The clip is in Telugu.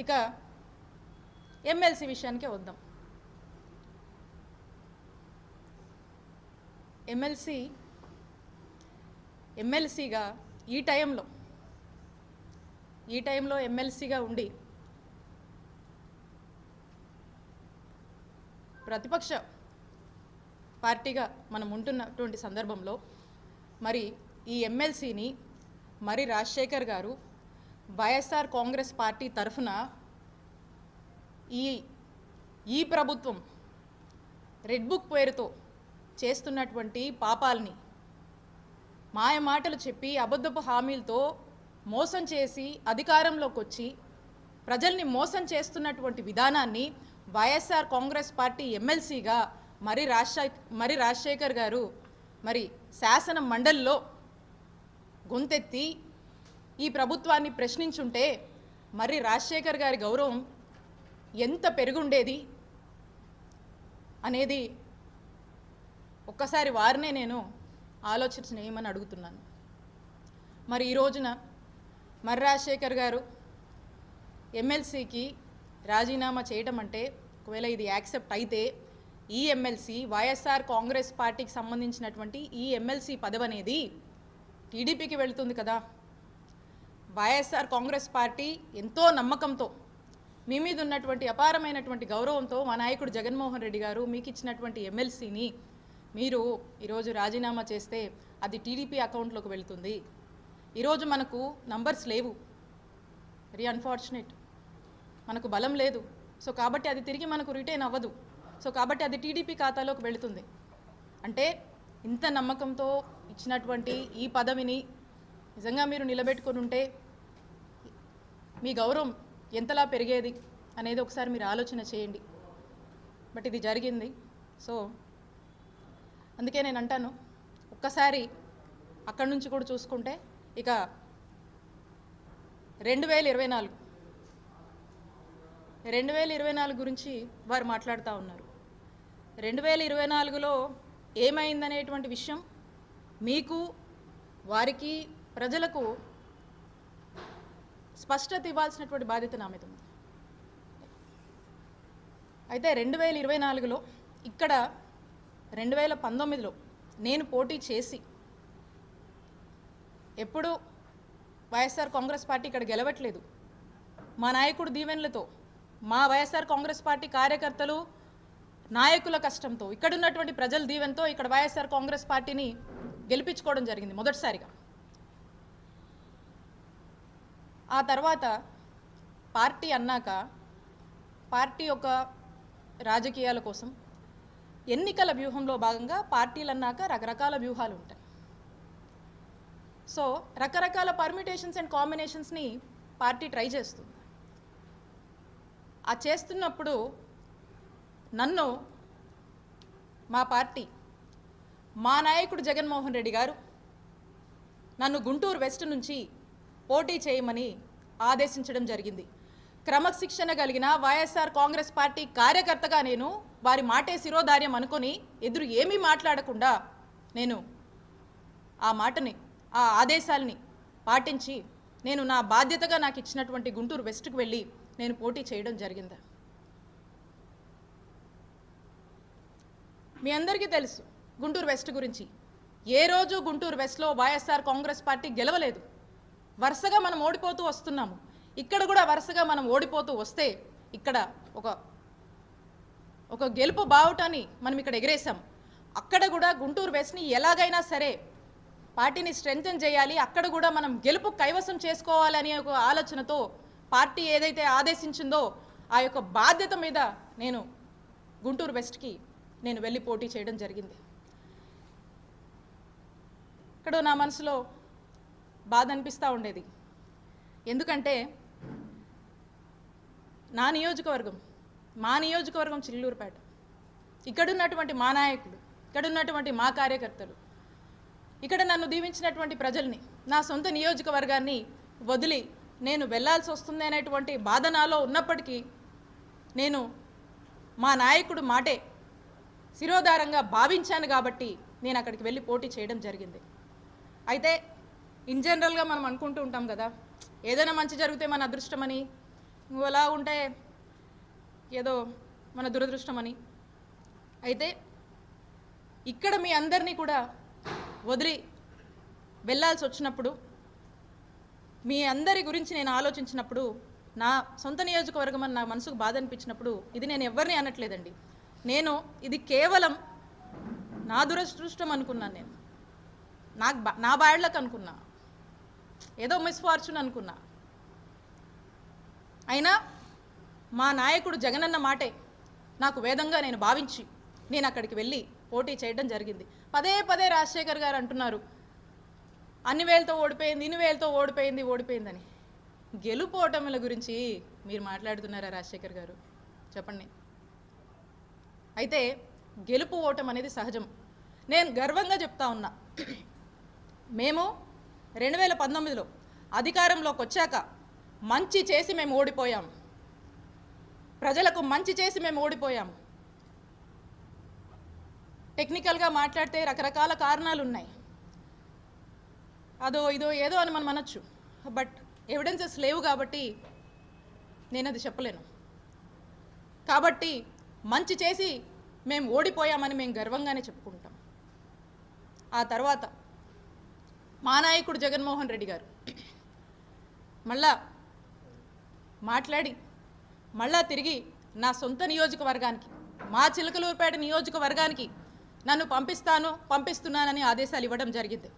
ఇక ఎమ్మెల్సీ విషయానికే వద్దాం. ఎమ్మెల్సీగా ఈ టైంలో ఎమ్మెల్సీగా ఉండి ప్రతిపక్ష పార్టీగా మనం ఉంటున్నటువంటి సందర్భంలో మరి ఈ ఎమ్మెల్సీని మరి రాజశేఖర్ గారు వైఎస్ఆర్ కాంగ్రెస్ పార్టీ తరఫున ఈ ప్రభుత్వం రెడ్ బుక్ పేరుతో చేస్తున్నటువంటి పాపాలని మాయ మాటలు చెప్పి అబద్ధపు హామీలతో మోసం చేసి అధికారంలోకి వచ్చి ప్రజల్ని మోసం చేస్తున్నటువంటి విధానాన్ని వైఎస్ఆర్ కాంగ్రెస్ పార్టీ ఎమ్మెల్సీగా మరి రాజశేఖర్ గారు మరి శాసన మండలిలో గొంతెత్తి ఈ ప్రభుత్వాన్ని ప్రశ్నించుంటే మరి రాజశేఖర్ గారి గౌరవం ఎంత పెరుగుండేది అనేది ఒక్కసారి వారినే నేను ఆలోచించనేయమని అడుగుతున్నాను. మరి ఈ రోజున మరి రాజశేఖర్ గారు ఎమ్మెల్సీకి రాజీనామా చేయడం అంటే ఒకవేళ ఇది యాక్సెప్ట్ అయితే ఈ ఎమ్మెల్సీ వైఎస్ఆర్ కాంగ్రెస్ పార్టీకి సంబంధించినటువంటి ఈ ఎమ్మెల్సీ పదవి అనేది టీడీపీకి వెళుతుంది కదా. వైఎస్ఆర్ కాంగ్రెస్ పార్టీ ఎంతో నమ్మకంతో మీ మీద ఉన్నటువంటి అపారమైనటువంటి గౌరవంతో మా నాయకుడు జగన్మోహన్ రెడ్డి గారు మీకు ఇచ్చినటువంటి ఎమ్మెల్సీని మీరు ఈరోజు రాజీనామా చేస్తే అది టీడీపీ అకౌంట్లోకి వెళుతుంది. ఈరోజు మనకు నంబర్స్ లేవు, వెరీ అన్ఫార్చునేట్, మనకు బలం లేదు. సో కాబట్టి అది తిరిగి మనకు రిటైన్ అవ్వదు. సో కాబట్టి అది టీడీపీ ఖాతాలోకి వెళుతుంది. అంటే ఇంత నమ్మకంతో ఇచ్చినటువంటి ఈ పదవిని నిజంగా మీరు నిలబెట్టుకొని ఉంటే మీ గౌరవం ఎంతలా పెరిగేది అనేది ఒకసారి మీరు ఆలోచన చేయండి. బట్ ఇది జరిగింది. సో అందుకే నేను అంటాను, ఒక్కసారి అక్కడి నుంచి కూడా చూసుకుంటే ఇక 2024 గురించి వారు మాట్లాడుతూ ఉన్నారు. 2024లో ఏమైందనేటువంటి విషయం మీకు, వారికి, ప్రజలకు స్పష్టత ఇవ్వాల్సినటువంటి బాధ్యత నా మీద ఉంది. అయితే 2024లో ఇక్కడ 2019లో నేను పోటీ చేసి ఎప్పుడు వైఎస్ఆర్ కాంగ్రెస్ పార్టీ ఇక్కడ గెలవట్లేదు. మా నాయకుడు దీవెనలతో, మా వైఎస్ఆర్ కాంగ్రెస్ పార్టీ కార్యకర్తలు నాయకుల కష్టంతో, ఇక్కడ ఉన్నటువంటి ప్రజల దీవెనతో ఇక్కడ వైఎస్ఆర్ కాంగ్రెస్ పార్టీని గెలిపించుకోవడం జరిగింది మొదటిసారిగా. ఆ తర్వాత పార్టీ అన్నాక పార్టీ యొక్క రాజకీయాల కోసం ఎన్నికల వ్యూహంలో భాగంగా పార్టీలు అన్నాక రకరకాల వ్యూహాలు ఉంటాయి. సో రకరకాల పర్మిటేషన్స్ అండ్ కాంబినేషన్స్ని పార్టీ ట్రై చేస్తుంది. ఆ చేస్తున్నప్పుడు నన్ను మా పార్టీ, మా నాయకుడు జగన్మోహన్ రెడ్డి గారు నన్ను గుంటూరు వెస్ట్ నుంచి పోటీ చేయమని ఆదేశించడం జరిగింది. క్రమశిక్షణ కలిగిన వైఎస్ఆర్ కాంగ్రెస్ పార్టీ కార్యకర్తగా నేను వారి మాటే శిరోధార్యం అనుకొని ఎదురు ఏమీ మాట్లాడకుండా నేను ఆ మాటని, ఆ ఆదేశాలని పాటించి నేను నా బాధ్యతగా నాకు ఇచ్చినటువంటి గుంటూరు వెస్ట్కి వెళ్ళి నేను పోటీ చేయడం జరిగింది. మీ అందరికీ తెలుసు గుంటూరు వెస్ట్ గురించి. ఏ రోజు గుంటూరు వెస్ట్లో వైఎస్ఆర్ కాంగ్రెస్ పార్టీ గెలవలేదు. వరుసగా మనం ఓడిపోతూ వస్తున్నాము. ఇక్కడ కూడా వరుసగా మనం ఓడిపోతూ వస్తే ఇక్కడ ఒక గెలుపు బావుటాన్ని మనం ఇక్కడ ఎగరేసాం. అక్కడ కూడా గుంటూరు వెస్ట్ని ఎలాగైనా సరే పార్టీని స్ట్రెంగ్తెన్ చేయాలి, అక్కడ కూడా మనం గెలుపు కైవసం చేసుకోవాలనే ఒక ఆలోచనతో పార్టీ ఏదైతే ఆదేశించిందో ఆ యొక్క బాధ్యత మీద నేను గుంటూరు వెస్ట్కి నేను వెళ్ళి పోటీ చేయడం జరిగింది. ఇక్కడ నా మనసులో బాధ అనిపిస్తూ ఉండేది. ఎందుకంటే మా నియోజకవర్గం చిల్లూరుపేట, ఇక్కడున్నటువంటి మా నాయకులు, ఇక్కడున్నటువంటి మా కార్యకర్తలు, ఇక్కడ నన్ను దీవించినటువంటి ప్రజల్ని, నా సొంత నియోజకవర్గాన్ని వదిలి నేను వెళ్ళాల్సి వస్తుంది అనేటువంటి బాధ నాలో ఉన్నప్పటికీ నేను మా నాయకుడు మాటే శిరోధారంగా భావించాను కాబట్టి నేను అక్కడికి వెళ్ళి పోటీ చేయడం జరిగింది. అయితే ఇన్ జనరల్గా మనం అనుకుంటూ ఉంటాం కదా, ఏదైనా మంచి జరిగితే మన అదృష్టమని, నువ్వు అలా ఉంటే ఏదో మన దురదృష్టం అని. అయితే ఇక్కడ మీ అందరినీ కూడా వదిలి వెళ్ళాల్సి వచ్చినప్పుడు, మీ అందరి గురించి నేను ఆలోచించినప్పుడు, నా సొంత నియోజకవర్గం అని నా మనసుకు బాధ అనిపించినప్పుడు, ఇది నేను ఎవరిని అనట్లేదండి, ఇది కేవలం నా దురదృష్టం అనుకున్నాను. నేను నా బాడ్లకు అనుకున్నా, ఏదో మిస్ఫార్చ్యూన్ అనుకున్నా. అయినా మా నాయకుడు జగనన్న మాటే నాకు వేదంగా నేను భావించి నేను అక్కడికి వెళ్ళి పోటీ చేయడం జరిగింది. పదే పదే రాజశేఖర్ గారు అంటున్నారు అన్ని వేలతో ఓడిపోయింది, ఇన్ని వేలతో ఓడిపోయిందని. గెలుపు ఓటముల గురించి మీరు మాట్లాడుతున్నారా రాజశేఖర్ గారు? చెప్పండి. అయితే గెలుపు ఓటం అనేది సహజం. నేను గర్వంగా చెప్తా ఉన్నా, మేము 2019లో అధికారంలోకి వచ్చాక మంచి చేసి మేము ఓడిపోయాం. ప్రజలకు మంచి చేసి మేము ఓడిపోయాం. టెక్నికల్గా మాట్లాడితే రకరకాల కారణాలు ఉన్నాయి, అదో ఇదో ఏదో అని మనం అనొచ్చు. బట్ ఎవిడెన్సెస్ లేవు కాబట్టి నేను అది చెప్పలేను. కాబట్టి మంచి చేసి మేము ఓడిపోయామని మేము గర్వంగానే చెప్పుకుంటాం. ఆ తర్వాత మా నాయకుడు జగన్మోహన్ రెడ్డి గారు మళ్ళా మాట్లాడి మళ్ళా తిరిగి నా సొంత నియోజకవర్గానికి, మా చిలకలూరుపేట నియోజకవర్గానికి నన్ను పంపిస్తున్నానని ఆదేశాలు ఇవ్వడం జరిగింది.